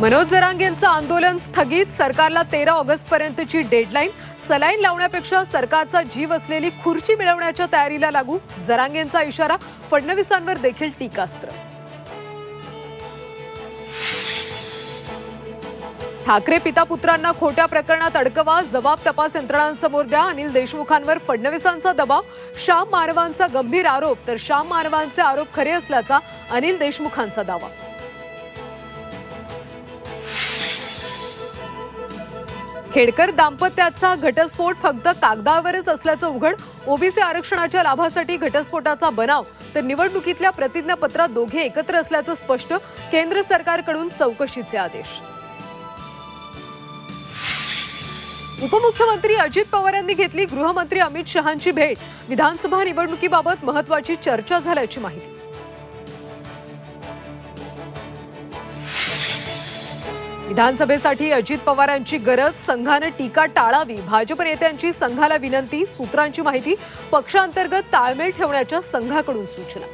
मनोज जरांगेंचं आंदोलन स्थगित, सरकारला 13 ऑगस्ट पर्यंतची डेडलाईन। सलाईन लावण्यापेक्षा सरकारचा जीव असलेली खुर्ची मिळवण्याच्या तयारीला लागू, जरांगेंचा इशारा, फडणवीसांवर देखील टीकास्त्र। ठाकरे पिता पुत्रांना खोट्या प्रकरणात अडकवा, जबाब तपास यंत्रणांसमोर द्या, अनिल देशमुखांवर फडणवीसांचा दबाव। श्याम मानवांचा गंभीर आरोप, तर श्याम मानवांचे आरोप खरे असल्याचा अनिल देशमुखांचा दावा। खेडकर दाम्पत्याचा घटस्फोट फक्त कागदावरच असल्याचं उघड, ओबीसी आरक्षणाच्या लाभासाठी घटस्फोटाचा बनाव, तर निवडणुकीतल्या प्रतिज्ञापत्रात दोघे एकत्र असल्याचं स्पष्ट, केंद्र सरकारकडून चौकशीचे आदेश। उपमुख्यमंत्री अजित पवार यांनी घेतली गृहमंत्री अमित शहांची भेट, विधानसभा निवडणुकीबाबत महत्त्वाची चर्चा झाल्याची माहिती। विधानसभेसाठी अजित पवारांची गरज, संघाने टीका टाळावी, भाजप नेत्यांची संघाला विनंती, सूत्रांची माहिती, पक्षांतर्गत ताळमेळ ठेवण्याच्या संघाकडून सूचना।